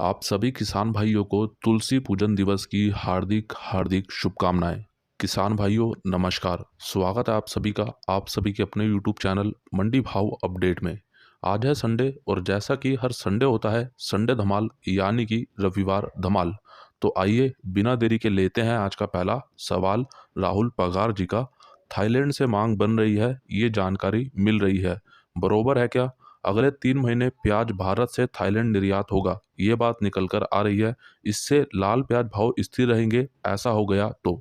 आप सभी किसान भाइयों को तुलसी पूजन दिवस की हार्दिक हार्दिक शुभकामनाएं। किसान भाइयों नमस्कार, स्वागत है आप सभी का आप सभी के अपने YouTube चैनल मंडी भाव अपडेट में। आज है संडे और जैसा कि हर संडे होता है संडे धमाल यानी कि रविवार धमाल। तो आइए बिना देरी के लेते हैं आज का पहला सवाल राहुल पगार जी का। थाईलैंड से मांग बन रही है, ये जानकारी मिल रही है, बरोबर है क्या? अगले 3 महीने प्याज भारत से थाईलैंड निर्यात होगा, ये बात निकल कर आ रही है। इससे लाल प्याज भाव स्थिर रहेंगे, ऐसा हो गया तो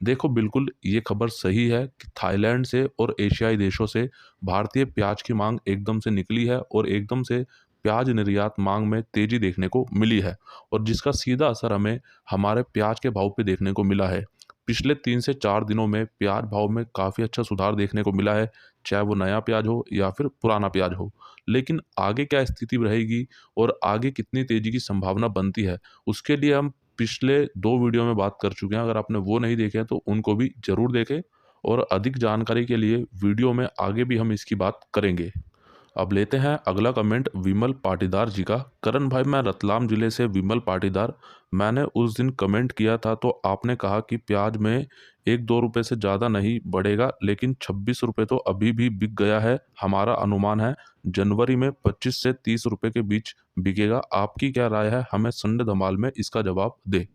देखो बिल्कुल ये खबर सही है कि थाईलैंड से और एशियाई देशों से भारतीय प्याज की मांग एकदम से निकली है और एकदम से प्याज निर्यात मांग में तेजी देखने को मिली है और जिसका सीधा असर हमें हमारे प्याज के भाव पे देखने को मिला है। पिछले 3 से 4 दिनों में प्याज भाव में काफ़ी अच्छा सुधार देखने को मिला है, चाहे वो नया प्याज हो या फिर पुराना प्याज हो। लेकिन आगे क्या स्थिति रहेगी और आगे कितनी तेजी की संभावना बनती है, उसके लिए हम पिछले 2 वीडियो में बात कर चुके हैं। अगर आपने वो नहीं देखे हैं तो उनको भी ज़रूर देखें और अधिक जानकारी के लिए वीडियो में आगे भी हम इसकी बात करेंगे। अब लेते हैं अगला कमेंट विमल पाटीदार जी का। करण भाई, मैं रतलाम जिले से विमल पाटीदार। मैंने उस दिन कमेंट किया था तो आपने कहा कि प्याज में 1-2 रुपए से ज़्यादा नहीं बढ़ेगा, लेकिन 26 रुपए तो अभी भी बिक गया है। हमारा अनुमान है जनवरी में 25 से 30 रुपए के बीच बिकेगा। आपकी क्या राय है? हमें संडे धमाल में इसका जवाब दे।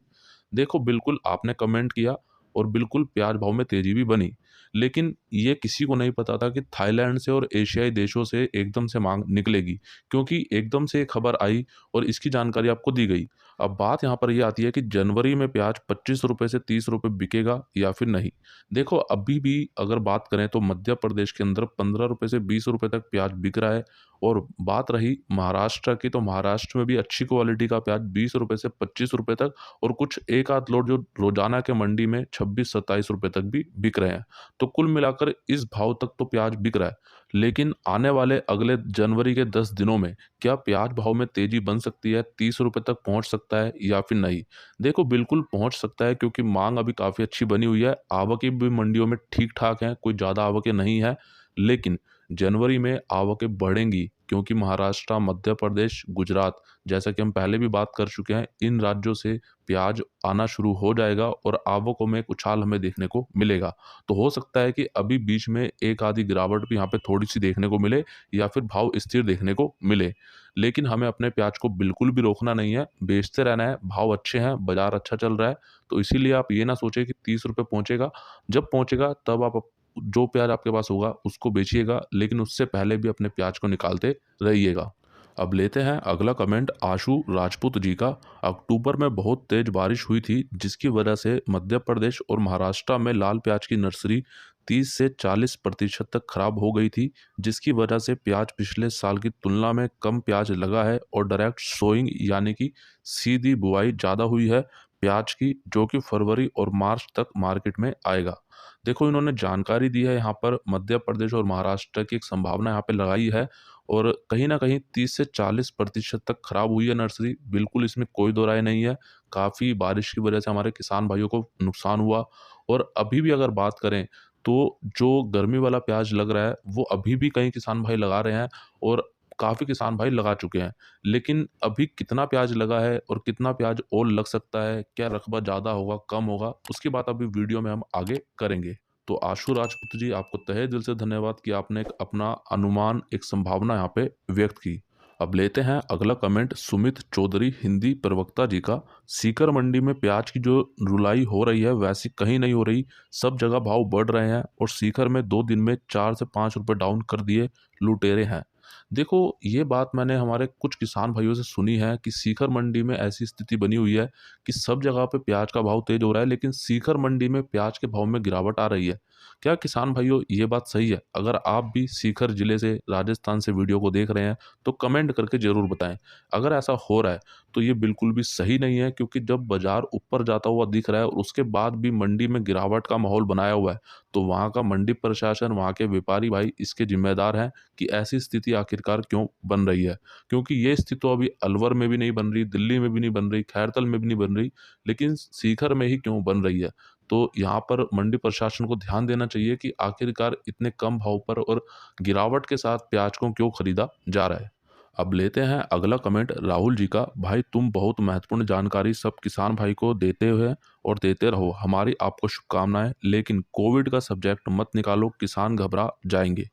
देखो बिल्कुल आपने कमेंट किया और बिल्कुल प्याज भाव में तेजी भी बनी, लेकिन ये किसी को नहीं पता था कि थाईलैंड से और एशियाई देशों से एकदम से मांग निकलेगी, क्योंकि एकदम से खबर आई और इसकी जानकारी आपको दी गई। अब बात यहाँ पर ये आती है कि जनवरी में प्याज 25 रुपए से 30 रुपए बिकेगा या फिर नहीं। देखो अभी भी अगर बात करें तो मध्य प्रदेश के अंदर 15 रुपए से 20 रुपए तक प्याज बिक रहा है। और बात रही महाराष्ट्र की, तो महाराष्ट्र में भी अच्छी क्वालिटी का प्याज 20 रुपए से 25 रुपए तक और कुछ एक आध लोड जो रोजाना के मंडी में 26-27 रुपए तक भी बिक रहे हैं। तो कुल मिलाकर इस भाव तक तो प्याज बिक रहा है। लेकिन आने वाले अगले जनवरी के 10 दिनों में क्या प्याज भाव में तेजी बन सकती है, 30 रुपए तक पहुंच सकता है या फिर नहीं? देखो बिल्कुल पहुंच सकता है, क्योंकि मांग अभी काफी अच्छी बनी हुई है, आवकें भी मंडियों में ठीक ठाक हैं, कोई ज्यादा आवकें नहीं है। लेकिन जनवरी में आवकें बढ़ेंगी, क्योंकि महाराष्ट्र, मध्य प्रदेश, गुजरात, जैसा कि हम पहले भी बात कर चुके हैं, इन राज्यों से प्याज आना शुरू हो जाएगा और आवकों में एक उछाल हमें देखने को मिलेगा। तो हो सकता है कि अभी बीच में एक आधी गिरावट भी यहाँ पे थोड़ी सी देखने को मिले या फिर भाव स्थिर देखने को मिले। लेकिन हमें अपने प्याज को बिल्कुल भी रोकना नहीं है, बेचते रहना है। भाव अच्छे हैं, बाजार अच्छा चल रहा है, तो इसीलिए आप ये ना सोचे कि 30 रुपये पहुंचेगा। जब पहुंचेगा तब आप जो प्याज आपके पास होगा उसको बेचिएगा, लेकिन उससे पहले भी अपने प्याज को निकालते रहिएगा। अब लेते हैं अगला कमेंट आशु राजपूत जी का। अक्टूबर में बहुत तेज बारिश हुई थी, जिसकी वजह से मध्य प्रदेश और महाराष्ट्र में लाल प्याज की नर्सरी 30 से 40% तक खराब हो गई थी, जिसकी वजह से प्याज पिछले साल की तुलना में कम प्याज लगा है और डायरेक्ट सोइंग यानी कि सीधी बुआई ज़्यादा हुई है प्याज की, जो कि फरवरी और मार्च तक मार्केट में आएगा। देखो इन्होंने जानकारी दी है, यहाँ पर मध्य प्रदेश और महाराष्ट्र की एक संभावना यहाँ पे लगाई है और कहीं ना कहीं 30 से 40% तक खराब हुई है नर्सरी। बिल्कुल इसमें कोई दो राय नहीं है। काफ़ी बारिश की वजह से हमारे किसान भाइयों को नुकसान हुआ। और अभी भी अगर बात करें तो जो गर्मी वाला प्याज लग रहा है वो अभी भी कई किसान भाई लगा रहे हैं और काफ़ी किसान भाई लगा चुके हैं। लेकिन अभी कितना प्याज लगा है और कितना प्याज और लग सकता है, क्या रकबा ज़्यादा होगा कम होगा, उसकी बात अभी वीडियो में हम आगे करेंगे। तो आशु राजपूत जी, आपको तहे दिल से धन्यवाद कि आपने एक अपना अनुमान, एक संभावना यहाँ पे व्यक्त की। अब लेते हैं अगला कमेंट सुमित चौधरी हिंदी प्रवक्ता जी का। सीकर मंडी में प्याज की जो रुलाई हो रही है वैसी कहीं नहीं हो रही, सब जगह भाव बढ़ रहे हैं और सीकर में 2 दिन में 4 से 5 रुपए डाउन कर दिए लुटेरे हैं। देखो ये बात मैंने हमारे कुछ किसान भाइयों से सुनी है कि सीकर मंडी में ऐसी स्थिति बनी हुई है कि सब जगह पे प्याज का भाव तेज हो रहा है, लेकिन सीकर मंडी में प्याज के भाव में गिरावट आ रही है। क्या किसान भाइयों ये बात सही है? अगर आप भी सीकर जिले से, राजस्थान से वीडियो को देख रहे हैं तो कमेंट करके जरूर बताएं। अगर ऐसा हो रहा है तो ये बिल्कुल भी सही नहीं है, क्योंकि जब बाजार ऊपर जाता हुआ दिख रहा है और उसके बाद भी मंडी में गिरावट का माहौल बनाया हुआ है, तो वहाँ का मंडी प्रशासन, वहाँ के व्यापारी भाई इसके जिम्मेदार हैं कि ऐसी स्थिति आखिरकार क्यों बन रही है। क्योंकि ये स्थिति तो अभी अलवर में भी नहीं बन रही, दिल्ली में भी नहीं बन रही, खैरतल में भी नहीं बन रही, लेकिन सीकर में ही क्यों बन रही है? तो यहाँ पर मंडी प्रशासन को ध्यान देना चाहिए कि आखिरकार इतने कम भाव पर और गिरावट के साथ प्याज को क्यों खरीदा जा रहा है। अब लेते हैं अगला कमेंट राहुल जी का। भाई तुम बहुत महत्वपूर्ण जानकारी सब किसान भाई को देते हुए और देते रहो, हमारी आपको शुभकामनाएं, लेकिन कोविड का सब्जेक्ट मत निकालो, किसान घबरा जाएंगे।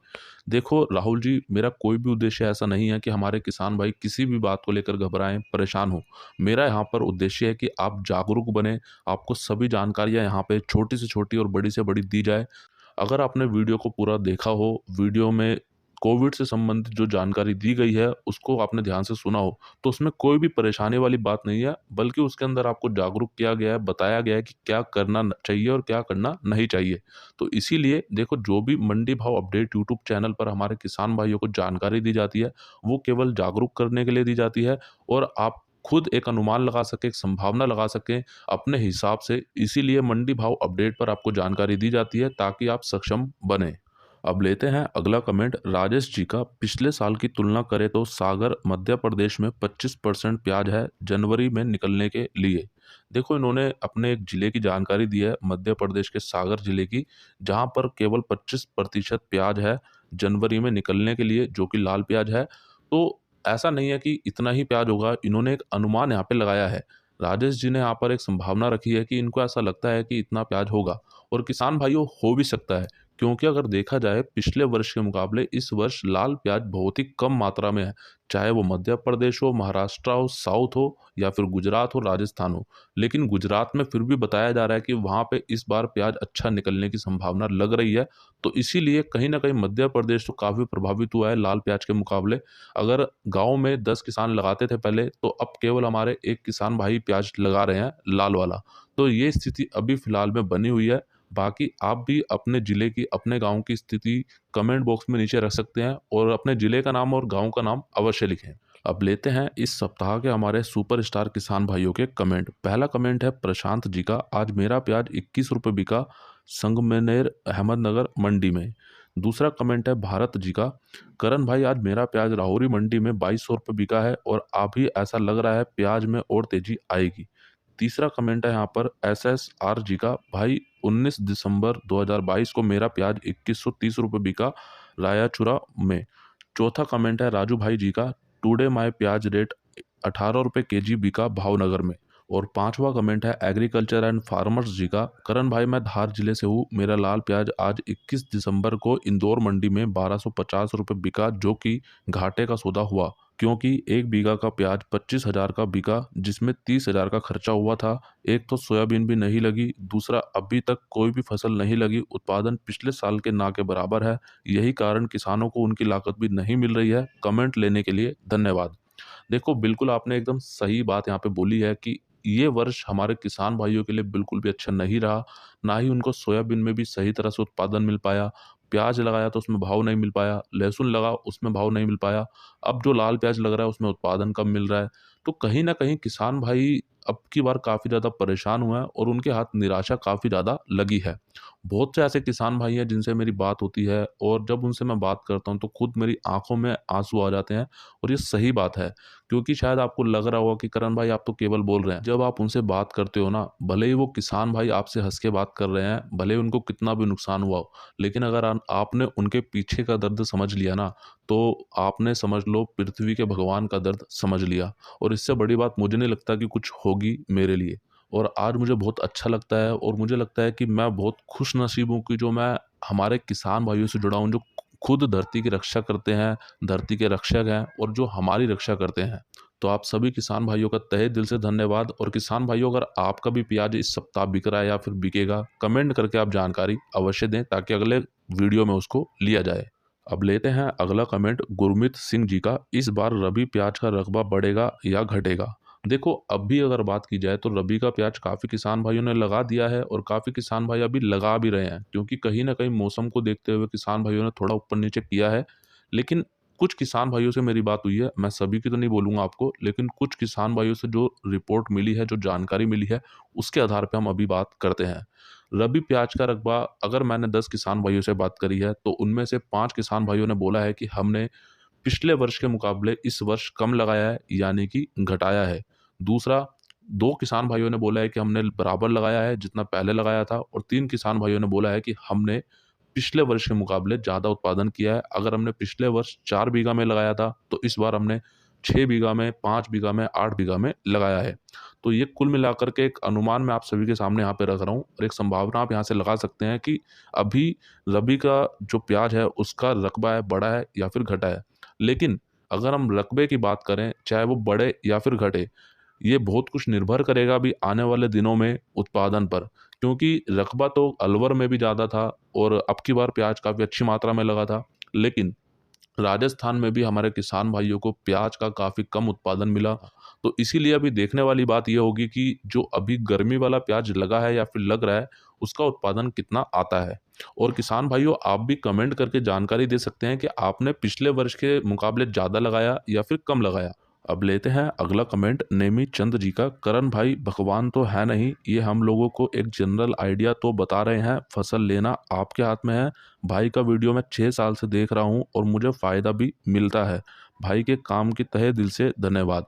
देखो राहुल जी, मेरा कोई भी उद्देश्य ऐसा नहीं है कि हमारे किसान भाई किसी भी बात को लेकर घबराएं, परेशान हो। मेरा यहाँ पर उद्देश्य है कि आप जागरूक बने, आपको सभी जानकारियाँ यहाँ पे छोटी से छोटी और बड़ी से बड़ी दी जाए। अगर आपने वीडियो को पूरा देखा हो, वीडियो में कोविड से संबंधित जो जानकारी दी गई है उसको आपने ध्यान से सुना हो, तो उसमें कोई भी परेशानी वाली बात नहीं है, बल्कि उसके अंदर आपको जागरूक किया गया है, बताया गया है कि क्या करना चाहिए और क्या करना नहीं चाहिए। तो इसीलिए देखो, जो भी मंडी भाव अपडेट यूट्यूब चैनल पर हमारे किसान भाइयों को जानकारी दी जाती है, वो केवल जागरूक करने के लिए दी जाती है, और आप खुद एक अनुमान लगा सकें, एक संभावना लगा सकें अपने हिसाब से। इसीलिए मंडी भाव अपडेट पर आपको जानकारी दी जाती है ताकि आप सक्षम बने। अब लेते हैं अगला कमेंट राजेश जी का। पिछले साल की तुलना करें तो सागर मध्य प्रदेश में 25% प्याज है जनवरी में निकलने के लिए। देखो, इन्होंने अपने एक जिले की जानकारी दी है, मध्य प्रदेश के सागर जिले की, जहां पर केवल 25% प्याज है जनवरी में निकलने के लिए, जो कि लाल प्याज है। तो ऐसा नहीं है कि इतना ही प्याज होगा, इन्होंने एक अनुमान यहाँ पे लगाया है। राजेश जी ने यहाँ पर एक संभावना रखी है कि इनको ऐसा लगता है कि इतना प्याज होगा, और किसान भाइयों हो भी सकता है, क्योंकि अगर देखा जाए पिछले वर्ष के मुकाबले इस वर्ष लाल प्याज बहुत ही कम मात्रा में है, चाहे वो मध्य प्रदेश हो, महाराष्ट्र हो, साउथ हो, या फिर गुजरात हो, राजस्थान हो। लेकिन गुजरात में फिर भी बताया जा रहा है कि वहाँ पे इस बार प्याज अच्छा निकलने की संभावना लग रही है। तो इसीलिए कहीं ना कहीं मध्य प्रदेश तो काफ़ी प्रभावित हुआ है लाल प्याज के मुकाबले। अगर गाँव में 10 किसान लगाते थे पहले, तो अब केवल हमारे एक किसान भाई प्याज लगा रहे हैं लाल वाला। तो ये स्थिति अभी फिलहाल में बनी हुई है। बाकी आप भी अपने ज़िले की, अपने गाँव की स्थिति कमेंट बॉक्स में नीचे रख सकते हैं, और अपने ज़िले का नाम और गाँव का नाम अवश्य लिखें। अब लेते हैं इस सप्ताह के हमारे सुपरस्टार किसान भाइयों के कमेंट। पहला कमेंट है प्रशांत जी का। आज मेरा प्याज 21 रुपये बिका संगमनेर अहमदनगर मंडी में। दूसरा कमेंट है भारत जी का। करण भाई, आज मेरा प्याज राहुरी मंडी में 2200 रुपये बिका है, और अभी ऐसा लग रहा है प्याज में और तेजी आएगी। तीसरा कमेंट है यहाँ पर SSR जी का। भाई 19 दिसंबर 2022 को मेरा प्याज 2130 रुपये बिका रायाचुरा में। चौथा कमेंट है राजू भाई जी का। टुडे माय प्याज रेट 18 रुपये केजी बिका भावनगर में। और पांचवा कमेंट है एग्रीकल्चर एंड फार्मर्स जी का। करण भाई, मैं धार जिले से हूँ, मेरा लाल प्याज आज 21 दिसंबर को इंदौर मंडी में 1250 रुपये बिका, जो कि घाटे का सौदा हुआ, क्योंकि एक बीघा का प्याज 25,000 का बिका, जिसमें 30,000 का खर्चा हुआ था। एक तो सोयाबीन भी नहीं लगी, दूसरा अभी तक कोई भी फसल नहीं लगी, उत्पादन पिछले साल के ना के बराबर है। यही कारण किसानों को उनकी लागत भी नहीं मिल रही है। कमेंट लेने के लिए धन्यवाद। देखो, बिल्कुल आपने एकदम सही बात यहाँ पे बोली है कि ये वर्ष हमारे किसान भाइयों के लिए बिल्कुल भी अच्छा नहीं रहा। ना ही उनको सोयाबीन में भी सही तरह से उत्पादन मिल पाया, प्याज लगाया तो उसमें भाव नहीं मिल पाया, लहसुन लगा उसमें भाव नहीं मिल पाया, अब जो लाल प्याज लग रहा है उसमें उत्पादन कम मिल रहा है। तो कहीं न कहीं किसान भाई अब की बार काफ़ी ज़्यादा परेशान हुए हैं, और उनके हाथ निराशा काफ़ी ज़्यादा लगी है। बहुत से ऐसे किसान भाई हैं जिनसे मेरी बात होती है, और जब उनसे मैं बात करता हूँ तो खुद मेरी आँखों में आँसू आ जाते हैं, और ये सही बात है। क्योंकि शायद आपको लग रहा होगा कि करण भाई आप तो केवल बोल रहे हैं। जब आप उनसे बात करते हो ना, भले ही वो किसान भाई आपसे हँस के बात कर रहे हैं, भले ही उनको कितना भी नुकसान हुआ हो, लेकिन अगर आपने उनके पीछे का दर्द समझ लिया ना, तो आपने समझ लो पृथ्वी के भगवान का दर्द समझ लिया। और इससे बड़ी बात मुझे नहीं लगता कि कुछ होगी मेरे लिए। और आज मुझे बहुत अच्छा लगता है, और मुझे लगता है कि मैं बहुत खुश नसीब हूँ कि जो मैं हमारे किसान भाइयों से जुड़ा हूँ, जो खुद धरती की रक्षा करते हैं, धरती के रक्षक हैं, और जो हमारी रक्षा करते हैं। तो आप सभी किसान भाइयों का तहे दिल से धन्यवाद। और किसान भाइयों, अगर आपका भी प्याज इस सप्ताह बिक रहा है या फिर बिकेगा, कमेंट करके आप जानकारी अवश्य दें, ताकि अगले वीडियो में उसको लिया जाए। अब लेते हैं अगला कमेंट गुरमीत सिंह जी का। इस बार रबी प्याज का रकबा बढ़ेगा या घटेगा? देखो, अब भी अगर बात की जाए तो रबी का प्याज काफ़ी किसान भाइयों ने लगा दिया है, और काफ़ी किसान भाई अभी लगा भी रहे हैं, क्योंकि कहीं ना कहीं मौसम को देखते हुए किसान भाइयों ने थोड़ा ऊपर नीचे किया है। लेकिन कुछ किसान भाइयों से मेरी बात हुई है, मैं सभी की तो नहीं बोलूँगा आपको, लेकिन कुछ किसान भाइयों से जो रिपोर्ट मिली है, जो जानकारी मिली है, उसके आधार पर हम अभी बात करते हैं। रबी प्याज का रकबा, अगर मैंने 10 किसान भाइयों से बात करी है, तो उनमें से 5 किसान भाइयों ने बोला है कि हमने पिछले वर्ष के मुकाबले इस वर्ष कम लगाया है, यानी कि घटाया है। दूसरा, 2 किसान भाइयों ने बोला है कि हमने बराबर लगाया है जितना पहले लगाया था, और 3 किसान भाइयों ने बोला है कि हमने पिछले वर्ष के मुकाबले ज़्यादा उत्पादन किया है। अगर हमने पिछले वर्ष 4 बीघा में लगाया था, तो इस बार हमने 6 बीघा में, 5 बीघा में, 8 बीघा में लगाया है। तो ये कुल मिलाकर के एक अनुमान मैं आप सभी के सामने यहाँ पे रख रहा हूँ और एक संभावना आप यहाँ से लगा सकते हैं कि अभी रबी का जो प्याज है उसका रकबा है, बढ़ा है या फिर घटा है। लेकिन अगर हम रकबे की बात करें, चाहे वो बढ़े या फिर घटे, ये बहुत कुछ निर्भर करेगा अभी आने वाले दिनों में उत्पादन पर। क्योंकि रकबा तो अलवर में भी ज़्यादा था और अब की बार प्याज काफ़ी अच्छी मात्रा में लगा था। लेकिन राजस्थान में भी हमारे किसान भाइयों को प्याज का काफ़ी कम उत्पादन मिला। तो इसीलिए अभी देखने वाली बात ये होगी कि जो अभी गर्मी वाला प्याज लगा है या फिर लग रहा है, उसका उत्पादन कितना आता है। और किसान भाइयों, आप भी कमेंट करके जानकारी दे सकते हैं कि आपने पिछले वर्ष के मुकाबले ज़्यादा लगाया या फिर कम लगाया। अब लेते हैं अगला कमेंट नेमी चंद जी का। करण भाई, भगवान तो है नहीं, ये हम लोगों को एक जनरल आइडिया तो बता रहे हैं, फसल लेना आपके हाथ में है। भाई का वीडियो मैं 6 साल से देख रहा हूँ और मुझे फ़ायदा भी मिलता है। भाई के काम की तहे दिल से धन्यवाद।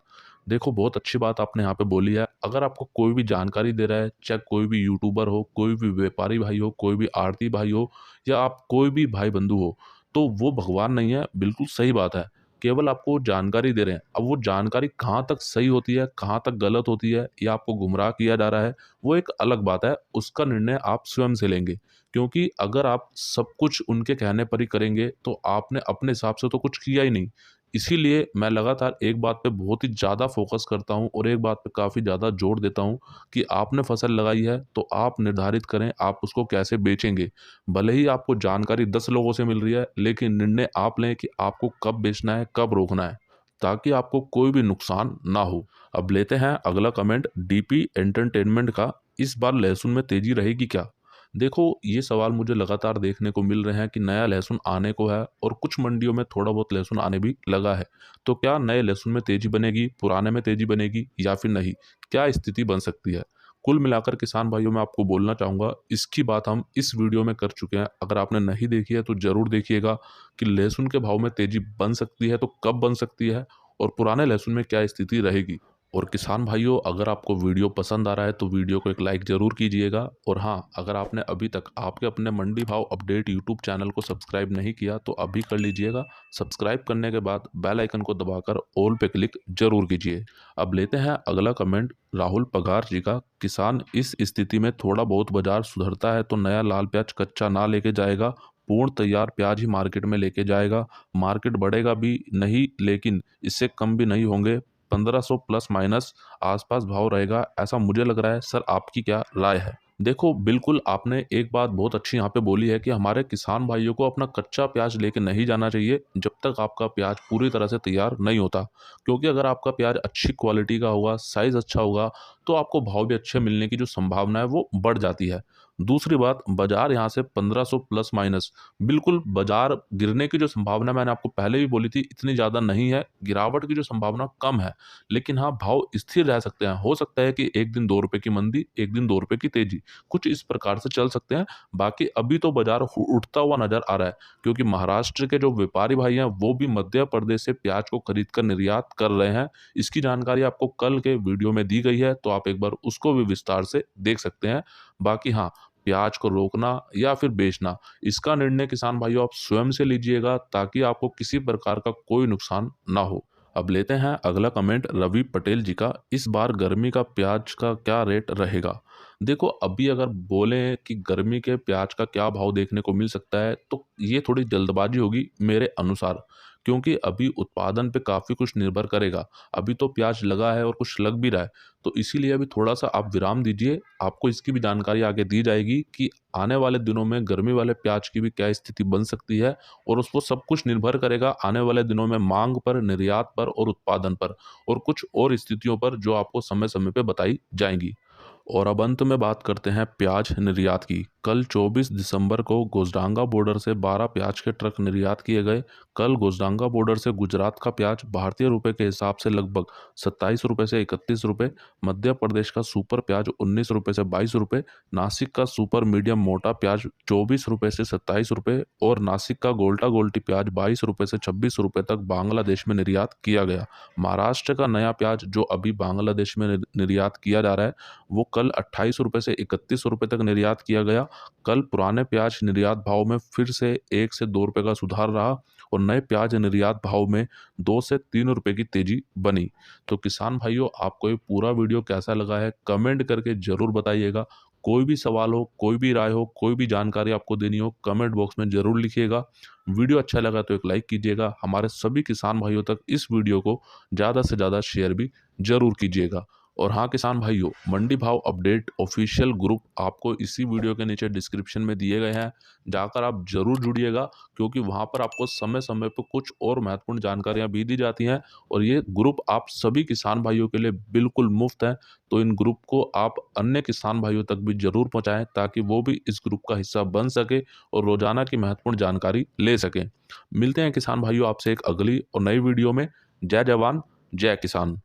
देखो, बहुत अच्छी बात आपने यहाँ पे बोली है। अगर आपको कोई भी जानकारी दे रहा है, चाहे कोई भी यूट्यूबर हो, कोई भी व्यापारी भाई हो, कोई भी आड़ती भाई हो, या आप कोई भी भाई बंधु हो, तो वो भगवान नहीं है, बिल्कुल सही बात है। केवल आपको जानकारी दे रहे हैं। अब वो जानकारी कहाँ तक सही होती है, कहाँ तक गलत होती है, या आपको गुमराह किया जा रहा है, वो एक अलग बात है। उसका निर्णय आप स्वयं से लेंगे। क्योंकि अगर आप सब कुछ उनके कहने पर ही करेंगे, तो आपने अपने हिसाब से तो कुछ किया ही नहीं। इसीलिए मैं लगातार एक बात पे बहुत ही ज़्यादा फ़ोकस करता हूँ और एक बात पे काफ़ी ज़्यादा जोर देता हूँ कि आपने फसल लगाई है, तो आप निर्धारित करें आप उसको कैसे बेचेंगे। भले ही आपको जानकारी 10 लोगों से मिल रही है, लेकिन निर्णय आप लें कि आपको कब बेचना है, कब रोकना है, ताकि आपको कोई भी नुकसान ना हो। अब लेते हैं अगला कमेंट डीपी एंटरटेनमेंट का। इस बार लहसुन में तेजी रहेगी क्या? देखो, ये सवाल मुझे लगातार देखने को मिल रहे हैं कि नया लहसुन आने को है और कुछ मंडियों में थोड़ा बहुत लहसुन आने भी लगा है। तो क्या नए लहसुन में तेजी बनेगी, पुराने में तेजी बनेगी या फिर नहीं? क्या स्थिति बन सकती है? कुल मिलाकर किसान भाइयों, मैं आपको बोलना चाहूँगा, इसकी बात हम इस वीडियो में कर चुके हैं। अगर आपने नहीं देखी है तो ज़रूर देखिएगा कि लहसुन के भाव में तेजी बन सकती है तो कब बन सकती है और पुराने लहसुन में क्या स्थिति रहेगी। और किसान भाइयों, अगर आपको वीडियो पसंद आ रहा है तो वीडियो को एक लाइक ज़रूर कीजिएगा। और हाँ, अगर आपने अभी तक आपके अपने मंडी भाव अपडेट यूट्यूब चैनल को सब्सक्राइब नहीं किया तो अभी कर लीजिएगा। सब्सक्राइब करने के बाद बेल आइकन को दबाकर ऑल पे क्लिक जरूर कीजिए। अब लेते हैं अगला कमेंट राहुल पगार जी का। किसान, इस स्थिति में थोड़ा बहुत बाजार सुधरता है तो नया लाल प्याज कच्चा ना लेके जाएगा, पूर्ण तैयार प्याज ही मार्केट में लेके जाएगा। मार्केट बढ़ेगा भी नहीं, लेकिन इससे कम भी नहीं होंगे। 1500 प्लस माइनस आसपास भाव रहेगा, ऐसा मुझे लग रहा है। सर, आपकी क्या राय है? देखो, बिल्कुल आपने एक बात बहुत अच्छी यहाँ पे बोली है कि हमारे किसान भाइयों को अपना कच्चा प्याज लेके नहीं जाना चाहिए जब तक आपका प्याज पूरी तरह से तैयार नहीं होता। क्योंकि अगर आपका प्याज अच्छी क्वालिटी का होगा, साइज अच्छा होगा, तो आपको भाव भी अच्छे मिलने की जो संभावना है वो बढ़ जाती है। दूसरी बात, बाजार यहाँ से 1500 प्लस माइनस, बिल्कुल बाजार गिरने की जो संभावना मैंने आपको पहले भी बोली थी, इतनी ज़्यादा नहीं है। गिरावट की जो संभावना कम है, लेकिन हाँ, भाव स्थिर रह सकते हैं। हो सकता है कि एक दिन 2 रुपए की मंदी, एक दिन 2 रुपए की तेजी, कुछ इस प्रकार से चल सकते हैं। बाकी अभी तो बाजार उठता हुआ नजर आ रहा है, क्योंकि महाराष्ट्र के जो व्यापारी भाई हैं वो भी मध्य प्रदेश से प्याज को खरीद कर निर्यात कर रहे हैं। इसकी जानकारी आपको कल के वीडियो में दी गई है, तो आप एक बार उसको भी विस्तार से देख सकते हैं। बाकी हाँ, प्याज को रोकना या फिर बेचना, इसका निर्णय किसान भाइयों आप स्वयं से लीजिएगा, ताकि आपको किसी प्रकार का कोई नुकसान ना हो। अब लेते हैं अगला कमेंट रवि पटेल जी का। इस बार गर्मी का प्याज का क्या रेट रहेगा? देखो, अभी अगर बोलें कि गर्मी के प्याज का क्या भाव देखने को मिल सकता है, तो ये थोड़ी जल्दबाजी होगी मेरे अनुसार। क्योंकि अभी उत्पादन पे काफ़ी कुछ निर्भर करेगा। अभी तो प्याज लगा है और कुछ लग भी रहा है, तो इसीलिए अभी थोड़ा-सा आप विराम दीजिए। आपको इसकी भी जानकारी आगे दी जाएगी कि आने वाले दिनों में गर्मी वाले प्याज की भी क्या स्थिति बन सकती है, और उसको सब कुछ निर्भर करेगा आने वाले दिनों में माँग पर, निर्यात पर और उत्पादन पर, और कुछ और स्थितियों पर जो आपको समय-समय पे बताई जाएँगी। और अब अंत में बात करते हैं प्याज निर्यात की। कल 24 दिसंबर को गोजडांगा बॉर्डर से 12 प्याज के ट्रक निर्यात किए गए। कल गोजडांगा बॉर्डर से गुजरात का प्याज भारतीय रुपए के हिसाब से लगभग 27 रुपये से 31 रुपये, मध्य प्रदेश का सुपर प्याज 19 रुपये से 22 रुपये, नासिक का सुपर मीडियम मोटा प्याज 24 रुपये से 27 रुपये और नासिक का गोल्टा गोल्टी प्याज 22 रुपये से 26 रुपये तक बांग्लादेश में निर्यात किया गया। महाराष्ट्र का नया प्याज जो अभी बांग्लादेश में निर्यात किया जा रहा है, वो कल 28 रुपये से 31 रुपये तक निर्यात किया गया। कल पुराने प्याज निर्यात भाव में फिर से 1 से 2 रुपये का सुधार रहा और नए प्याज निर्यात भाव में 2 से 3 रुपये की तेजी बनी। तो किसान भाइयों, आपको ये पूरा वीडियो कैसा लगा है कमेंट करके जरूर बताइएगा। कोई भी सवाल हो, कोई भी राय हो, कोई भी जानकारी आपको देनी हो, कमेंट बॉक्स में जरूर लिखिएगा। वीडियो अच्छा लगा तो एक लाइक कीजिएगा। हमारे सभी किसान भाइयों तक इस वीडियो को ज़्यादा से ज़्यादा शेयर भी जरूर कीजिएगा। और हाँ किसान भाइयों, मंडी भाव अपडेट ऑफिशियल ग्रुप आपको इसी वीडियो के नीचे डिस्क्रिप्शन में दिए गए हैं, जाकर आप जरूर जुड़िएगा, क्योंकि वहाँ पर आपको समय समय पर कुछ और महत्वपूर्ण जानकारियाँ भी दी जाती हैं। और ये ग्रुप आप सभी किसान भाइयों के लिए बिल्कुल मुफ्त है, तो इन ग्रुप को आप अन्य किसान भाइयों तक भी जरूर पहुँचाएं, ताकि वो भी इस ग्रुप का हिस्सा बन सके और रोजाना की महत्वपूर्ण जानकारी ले सकें। मिलते हैं किसान भाइयों आपसे एक अगली और नई वीडियो में। जय जवान, जय किसान।